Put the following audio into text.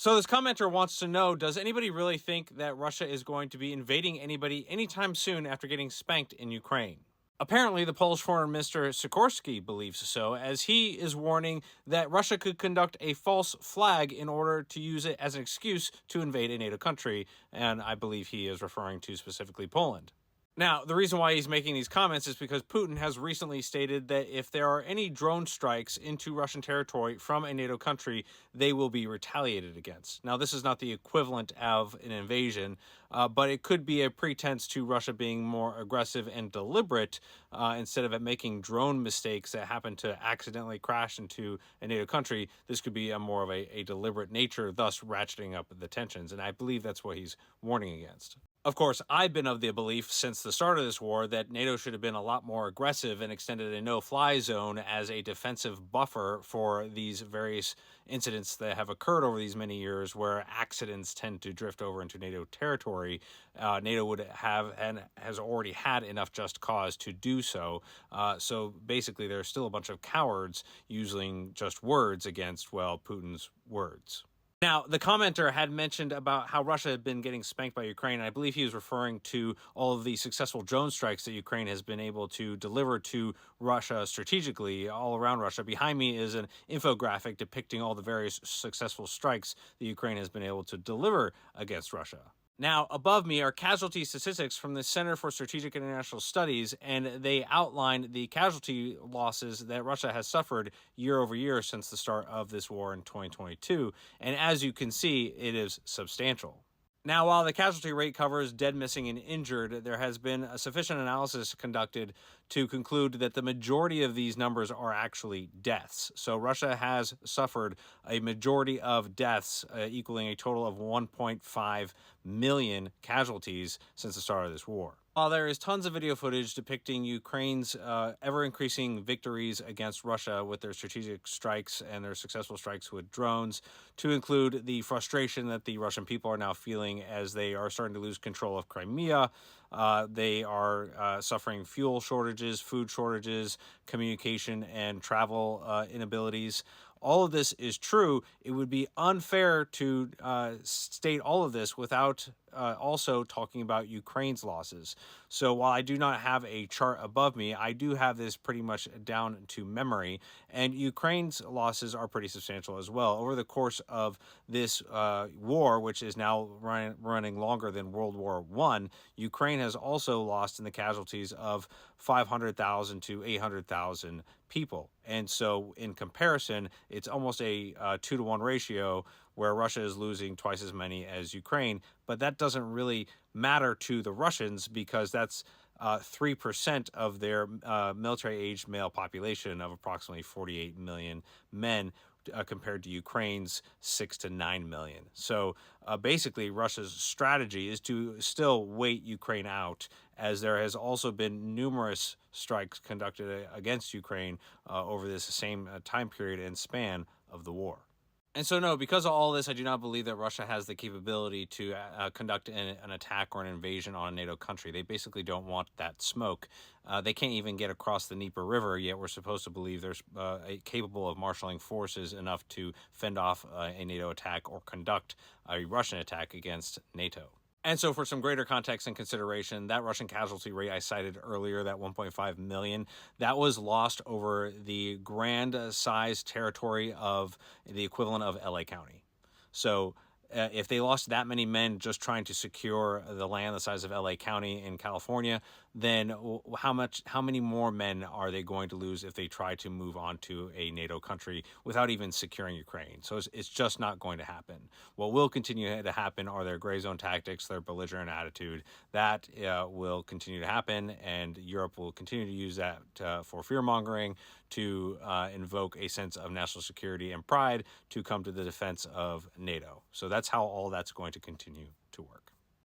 So this commenter wants to know, does anybody really think that Russia is going to be invading anybody anytime soon after getting spanked in Ukraine? Apparently, the Polish Foreign Minister Sikorski believes so, as he is warning that Russia could conduct a false flag in order to use it as an excuse to invade a NATO country, and I believe he is referring to specifically Poland. Now, the reason why he's making these comments is because Putin has recently stated that if there are any drone strikes into Russian territory from a NATO country, they will be retaliated against. Now, this is not the equivalent of an invasion, but it could be a pretense to Russia being more aggressive and deliberate instead of making drone mistakes that happen to accidentally crash into a NATO country. This could be a more of a deliberate nature, thus ratcheting up the tensions. And I believe that's what he's warning against. Of course, I've been of the belief since the start of this war that NATO should have been a lot more aggressive and extended a no-fly zone as a defensive buffer for these various incidents that have occurred over these many years where accidents tend to drift over into NATO territory. NATO would have and has already had enough just cause to do so. So basically, there's still a bunch of cowards using just words against, well, Putin's words. Now, the commenter had mentioned about how Russia had been getting spanked by Ukraine, and I believe he was referring to all of the successful drone strikes that Ukraine has been able to deliver to Russia strategically all around Russia. Behind me is an infographic depicting all the various successful strikes that Ukraine has been able to deliver against Russia. Now, above me are casualty statistics from the Center for Strategic International Studies, and they outline the casualty losses that Russia has suffered year over year since the start of this war in 2022. And as you can see, it is substantial. Now, while the casualty rate covers dead, missing, and injured, there has been a sufficient analysis conducted to conclude that the majority of these numbers are actually deaths. So Russia has suffered a majority of deaths, equaling a total of 1.5 million casualties since the start of this war. While there is tons of video footage depicting Ukraine's ever-increasing victories against Russia with their strategic strikes and their successful strikes with drones, to include the frustration that the Russian people are now feeling as they are starting to lose control of Crimea, they are suffering fuel shortages, food shortages, communication and travel inabilities. All of this is true. It would be unfair to state all of this without also talking about Ukraine's losses. So while I do not have a chart above me, I do have this pretty much down to memory. And Ukraine's losses are pretty substantial as well. Over the course of this war, which is now running longer than World War I, Ukraine has also lost in the casualties of 500,000 to 800,000 people. And so in comparison, it's almost a 2-to-1 ratio where Russia is losing twice as many as Ukraine. But that doesn't really matter to the Russians because that's 3% of their military-aged male population of approximately 48 million men, compared to Ukraine's 6 to 9 million. So basically, Russia's strategy is to still wait Ukraine out, as there has also been numerous strikes conducted against Ukraine over this same time period and span of the war. And so, no, because of all this, I do not believe that Russia has the capability to conduct an attack or an invasion on a NATO country. They basically don't want that smoke. They can't even get across the Dnieper River, yet we're supposed to believe they're capable of marshaling forces enough to fend off a NATO attack or conduct a Russian attack against NATO. And so for some greater context and consideration, that Russian casualty rate I cited earlier, that 1.5 million, that was lost over the grand size territory of the equivalent of LA County. So if they lost that many men just trying to secure the land the size of LA County in California, then how many more men are they going to lose if they try to move on to a NATO country without even securing Ukraine? So it's just not going to happen. What will continue to happen are their gray zone tactics, their belligerent attitude. That will continue to happen, and Europe will continue to use that for fear-mongering, to invoke a sense of national security and pride, to come to the defense of NATO. So that's how all that's going to continue to work.